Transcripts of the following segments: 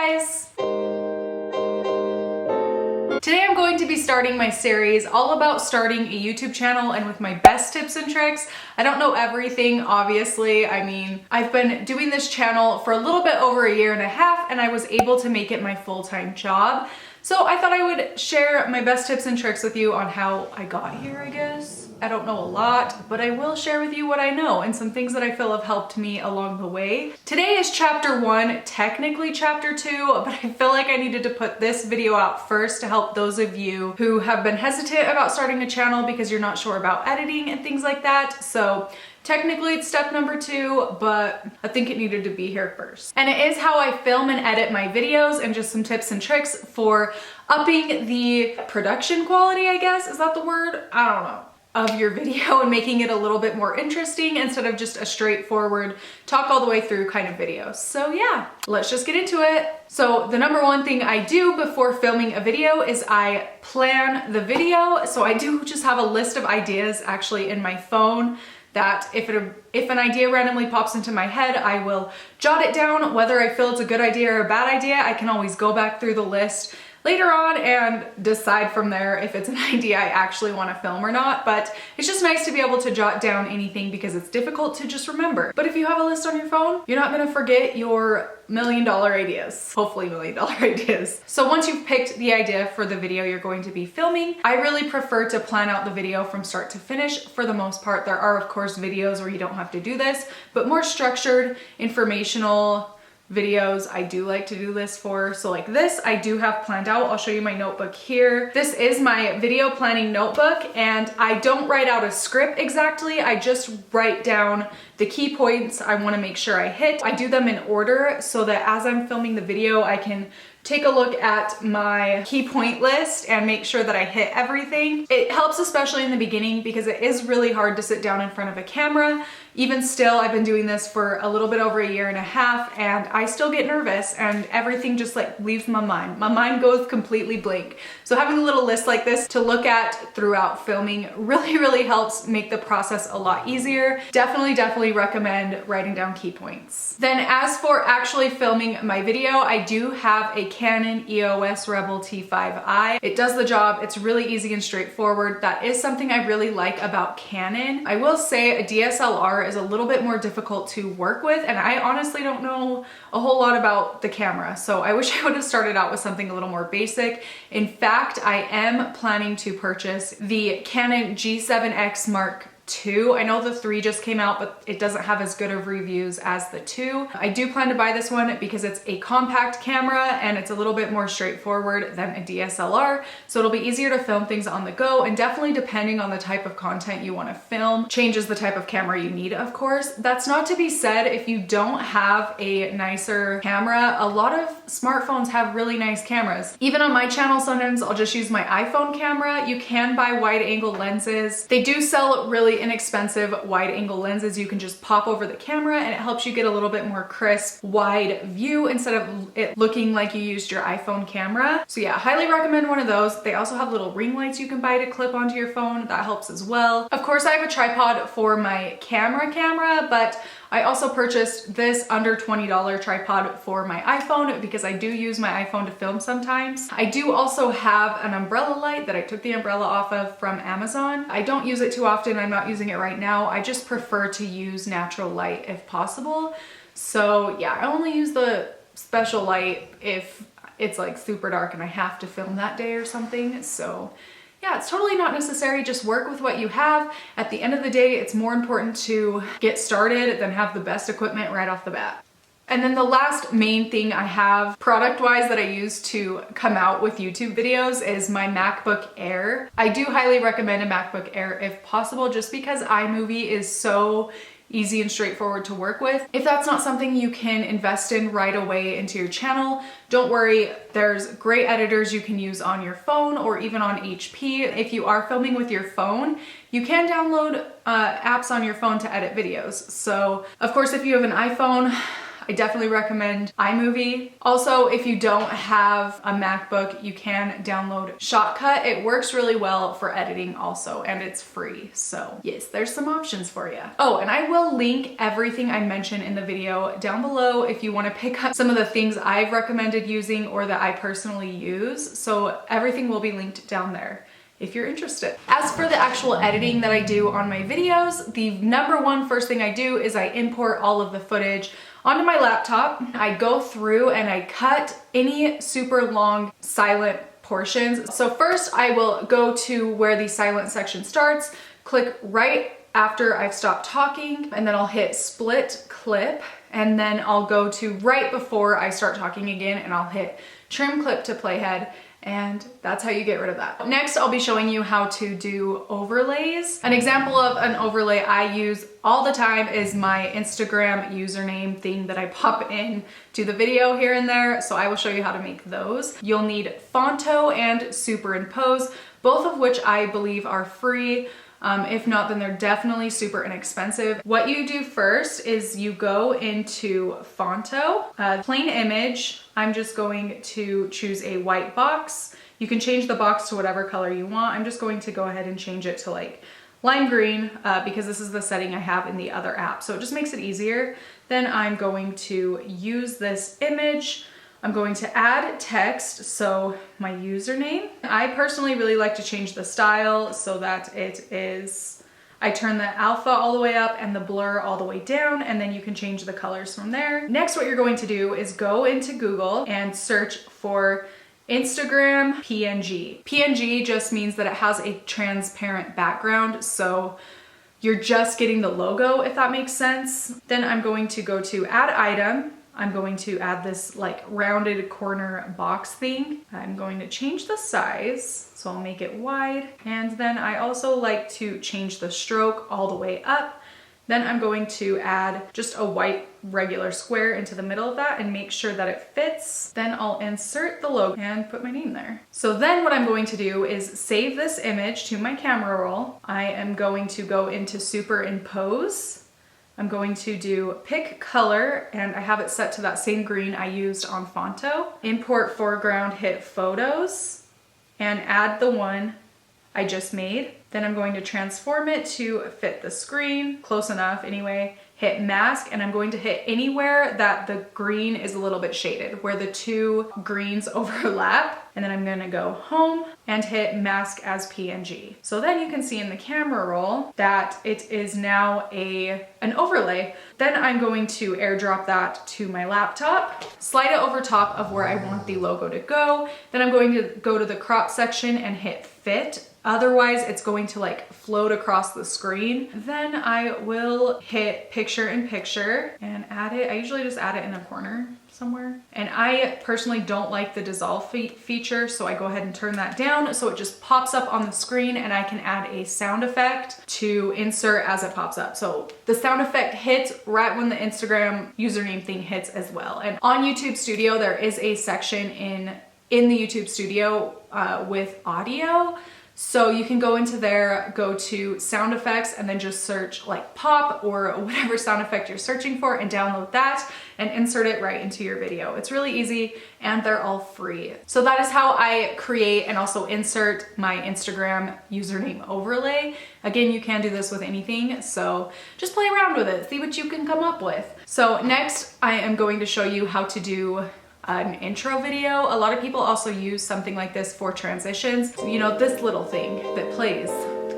guys! Today I'm going to be starting my series all about starting a YouTube channel and with my best tips and tricks. I don't know everything, obviously. I mean, I've been doing this channel for a little bit over a year and a half and I was able to make it my full-time job. So I thought I would share my best tips and tricks with you on how I got here, I guess. I don't know a lot, but I will share with you what I know and some things that I feel have helped me along the way. Today is chapter 1, technically chapter 2, but I feel like I needed to put this video out first to help those of you who have been hesitant about starting a channel because you're not sure about editing and things like that. So technically it's step number 2, but I think it needed to be here first. And it is how I film and edit my videos and just some tips and tricks for upping the production quality, I guess. Is that the word? I don't know. Of your video and making it a little bit more interesting instead of just a straightforward talk all the way through kind of video. So yeah, let's just get into it. So the number one thing I do before filming a video is I plan the video. So I do just have a list of ideas actually in my phone that if an idea randomly pops into my head, I will jot it down. Whether I feel it's a good idea or a bad idea, I can always go back through the list later on and decide from there if it's an idea I actually want to film or not. But it's just nice to be able to jot down anything because it's difficult to just remember. But if you have a list on your phone, you're not gonna forget your $1 million ideas, hopefully $1 million ideas. So once you've picked the idea for the video you're going to be filming, I really prefer to plan out the video from start to finish for the most part. There are of course videos where you don't have to do this, but more structured, informational videos I do like to do this for. So like this I do have planned out. I'll show you my notebook here. This is my video planning notebook and I don't write out a script exactly. I just write down the key points I want to make sure I hit. I do them in order so that as I'm filming the video I can take a look at my key point list and make sure that I hit everything. It helps especially in the beginning because it is really hard to sit down in front of a camera. Even still, I've been doing this for a little bit over a year and a half and I still get nervous and everything just like leaves my mind. My mind goes completely blank. So having a little list like this to look at throughout filming really helps make the process a lot easier. Definitely recommend writing down key points. Then as for actually filming my video, I do have a Canon EOS Rebel T5i. It does the job. It's really easy and straightforward. That is something I really like about Canon. I will say a DSLR is a little bit more difficult to work with and I honestly don't know a whole lot about the camera. So I wish I would have started out with something a little more basic. In fact, I am planning to purchase the Canon G7X Markii. I know the 3 just came out, but it doesn't have as good of reviews as the 2. I do plan to buy this one because it's a compact camera and it's a little bit more straightforward than a DSLR. So it'll be easier to film things on the go and definitely depending on the type of content you want to film, changes the type of camera you need, of course. That's not to be said if you don't have a nicer camera. A lot of smartphones have really nice cameras. Even on my channel, sometimes I'll just use my iPhone camera. You can buy wide angle lenses. They do sell really inexpensive wide angle lenses you can just pop over the camera and it helps you get a little bit more crisp wide view instead of it looking like you used your iPhone camera. So yeah, highly recommend one of those. They also have little ring lights you can buy to clip onto your phone. That helps as well. Of course I have a tripod for my camera, but I also purchased this under $20 tripod for my iPhone because I do use my iPhone to film sometimes. I do also have an umbrella light that I took the umbrella off of from Amazon. I don't use it too often. I'm not using it right now. I just prefer to use natural light if possible. So yeah, I only use the special light if it's like super dark and I have to film that day or something. So yeah, it's totally not necessary. Just work with what you have. At the end of the day, it's more important to get started than have the best equipment right off the bat. And then the last main thing I have product-wise that I use to come out with YouTube videos is my MacBook Air. I do highly recommend a MacBook Air if possible, just because iMovie is so easy and straightforward to work with. If that's not something you can invest in right away into your channel, don't worry, there's great editors you can use on your phone or even on HP. If you are filming with your phone, you can download apps on your phone to edit videos. So of course, if you have an iPhone, I definitely recommend iMovie. Also, if you don't have a MacBook, you can download Shotcut. It works really well for editing also, and it's free. So yes, there's some options for you. Oh, and I will link everything I mentioned in the video down below if you want to pick up some of the things I've recommended using or that I personally use. So everything will be linked down there if you're interested. As for the actual editing that I do on my videos, the number one first thing I do is I import all of the footage onto my laptop. I go through and I cut any super long silent portions. So first I will go to where the silent section starts, click right after I've stopped talking, and then I'll hit split clip, and then I'll go to right before I start talking again, and I'll hit trim clip to playhead, and that's how you get rid of that. Next, I'll be showing you how to do overlays. An example of an overlay I use all the time is my Instagram username thing that I pop in to the video here and there, so I will show you how to make those. You'll need Fonto and Superimpose, both of which I believe are free. If not, then they're definitely super inexpensive. What you do first is you go into Fonto, plain image. I'm just going to choose a white box. You can change the box to whatever color you want. I'm just going to go ahead and change it to like lime green because this is the setting I have in the other app. So it just makes it easier. Then I'm going to use this image. I'm going to add text, so my username. I personally really like to change the style so that it is, I turn the alpha all the way up and the blur all the way down, and then you can change the colors from there. Next, what you're going to do is go into Google and search for Instagram PNG. PNG just means that it has a transparent background, so you're just getting the logo, if that makes sense. Then I'm going to go to add item. I'm going to add this like rounded corner box thing. I'm going to change the size, so I'll make it wide. And then I also like to change the stroke all the way up. Then I'm going to add just a white regular square into the middle of that and make sure that it fits. Then I'll insert the logo and put my name there. So then what I'm going to do is save this image to my camera roll. I am going to go into Superimpose. I'm going to do pick color, and I have it set to that same green I used on Fonto. Import foreground, hit photos, and add the one I just made. Then I'm going to transform it to fit the screen, close enough anyway. Hit mask, and I'm going to hit anywhere that the green is a little bit shaded, where the two greens overlap. And then I'm gonna go home and hit mask as PNG. So then you can see in the camera roll that it is now an overlay. Then I'm going to airdrop that to my laptop, slide it over top of where I want the logo to go. Then I'm going to go to the crop section and hit fit. Otherwise, it's going to like float across the screen. Then I will hit picture in picture and add it. I usually just add it in a corner somewhere. And I personally don't like the dissolve feature, so I go ahead and turn that down so it just pops up on the screen, and I can add a sound effect to insert as it pops up. So the sound effect hits right when the Instagram username thing hits as well. And on YouTube Studio, there is a section in the YouTube Studio with audio. So you can go into there, go to sound effects, and then just search like pop or whatever sound effect you're searching for and download that and insert it right into your video. It's really easy and they're all free. So that is how I create and also insert my Instagram username overlay. Again, you can do this with anything, so just play around with it, see what you can come up with. So next, I am going to show you how to do an intro video. A lot of people also use something like this for transitions. You know, this little thing that plays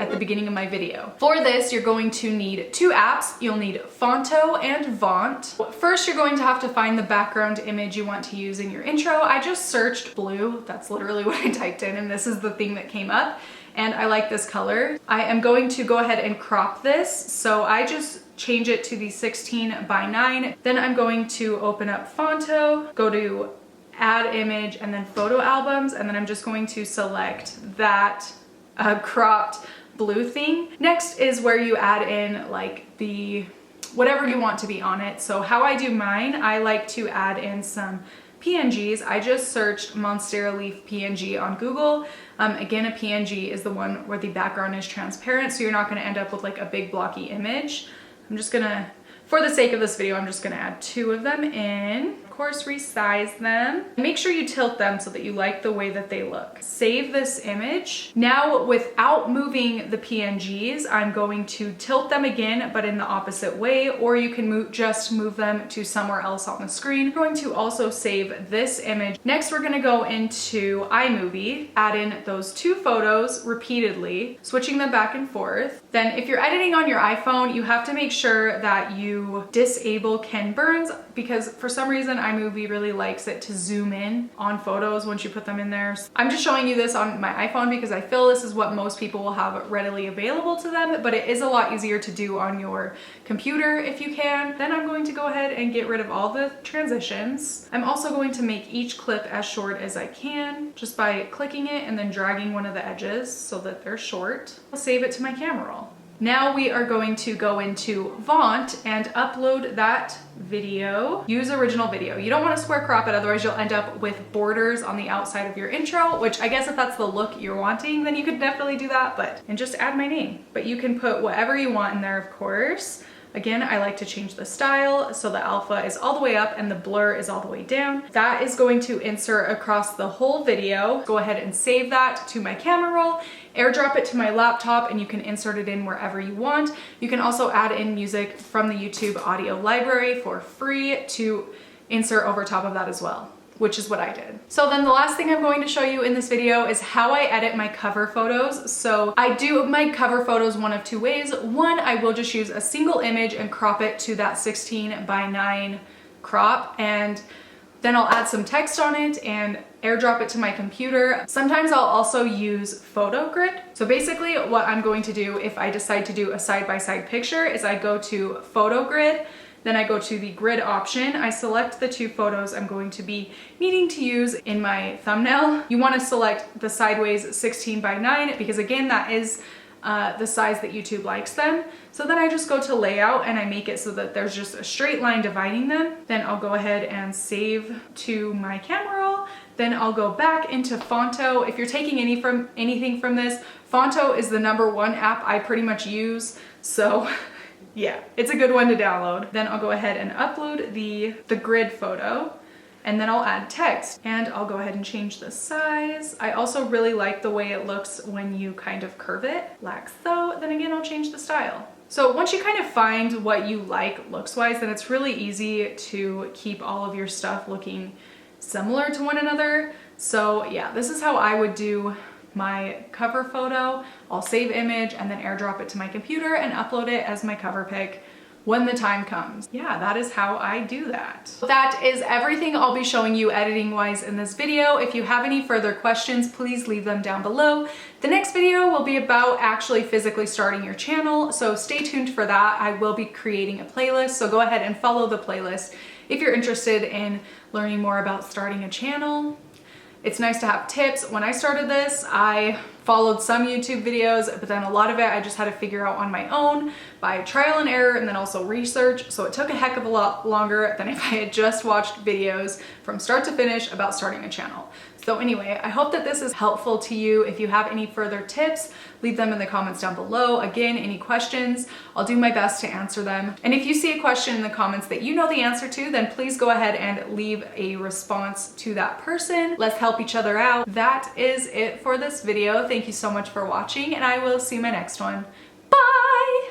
at the beginning of my video. For this, you're going to need two apps. You'll need Fonto and Want. First, you're going to have to find the background image you want to use in your intro. I just searched blue. That's literally what I typed in, and this is the thing that came up. And I like this color. I am going to go ahead and crop this. So I just change it to the 16:9. Then I'm going to open up Fonto, go to add image, and then photo albums. And then I'm just going to select that cropped blue thing. Next is where you add in like the whatever you want to be on it. So how I do mine, I like to add in some PNGs. I just searched Monstera leaf PNG on Google. Again, a PNG is the one where the background is transparent, so you're not gonna end up with like a big blocky image. I'm just gonna For the sake of this video, I'm just gonna add 2 of them in. Of course, resize them. Make sure you tilt them so that you like the way that they look. Save this image. Now, without moving the PNGs, I'm going to tilt them again, but in the opposite way, or you can just move them to somewhere else on the screen. I'm going to also save this image. Next, we're gonna go into iMovie, add in those 2 photos repeatedly, switching them back and forth. Then if you're editing on your iPhone, you have to make sure that you disable Ken Burns, because for some reason iMovie really likes it to zoom in on photos once you put them in there. I'm just showing you this on my iPhone because I feel this is what most people will have readily available to them, but it is a lot easier to do on your computer if you can. Then I'm going to go ahead and get rid of all the transitions. I'm also going to make each clip as short as I can just by clicking it and then dragging one of the edges so that they're short. I'll save it to my camera roll. Now we are going to go into Vaunt and upload that video. Use original video. You don't want to square crop it, otherwise you'll end up with borders on the outside of your intro, which I guess if that's the look you're wanting, then you could definitely do that, and just add my name. But you can put whatever you want in there, of course. Again, I like to change the style so the alpha is all the way up and the blur is all the way down. That is going to insert across the whole video. Go ahead and save that to my camera roll, airdrop it to my laptop, and you can insert it in wherever you want. You can also add in music from the YouTube audio library for free to insert over top of that as well, which is what I did. So then the last thing I'm going to show you in this video is how I edit my cover photos. So I do my cover photos one of 2 ways. One, I will just use a single image and crop it to that 16:9 crop, and then I'll add some text on it and airdrop it to my computer. Sometimes I'll also use photo grid. So basically what I'm going to do if I decide to do a side-by-side picture is I go to photo grid, then I go to the grid option. I select the 2 photos I'm going to be needing to use in my thumbnail. You want to select the sideways 16:9 because again, that is the size that YouTube likes them. So then I just go to layout and I make it so that there's just a straight line dividing them. Then I'll go ahead and save to my camera roll. Then I'll go back into Fonto. If you're taking anything from this, Fonto is the #1 app I pretty much use. So yeah, it's a good one to download. Then I'll go ahead and upload the grid photo, and then I'll add text, and I'll go ahead and change the size. I also really like the way it looks when you kind of curve it, like so. Then again, I'll change the style. So once you kind of find what you like looks-wise, then it's really easy to keep all of your stuff looking similar to one another. So yeah, this is how I would do my cover photo. I'll save image and then airdrop it to my computer and upload it as my cover pic when the time comes. Yeah, that is how I do that. That is everything I'll be showing you editing wise in this video. If you have any further questions, please leave them down below. The next video will be about actually physically starting your channel, so stay tuned for that. I will be creating a playlist, so go ahead and follow the playlist if you're interested in learning more about starting a channel. It's nice to have tips. When I started this, I followed some YouTube videos, but then a lot of it I just had to figure out on my own by trial and error and then also research. So it took a heck of a lot longer than if I had just watched videos from start to finish about starting a channel. So anyway, I hope that this is helpful to you. If you have any further tips, leave them in the comments down below. Again, any questions, I'll do my best to answer them. And if you see a question in the comments that you know the answer to, then please go ahead and leave a response to that person. Let's help each other out. That is it for this video. Thank you so much for watching, and I will see you in my next one.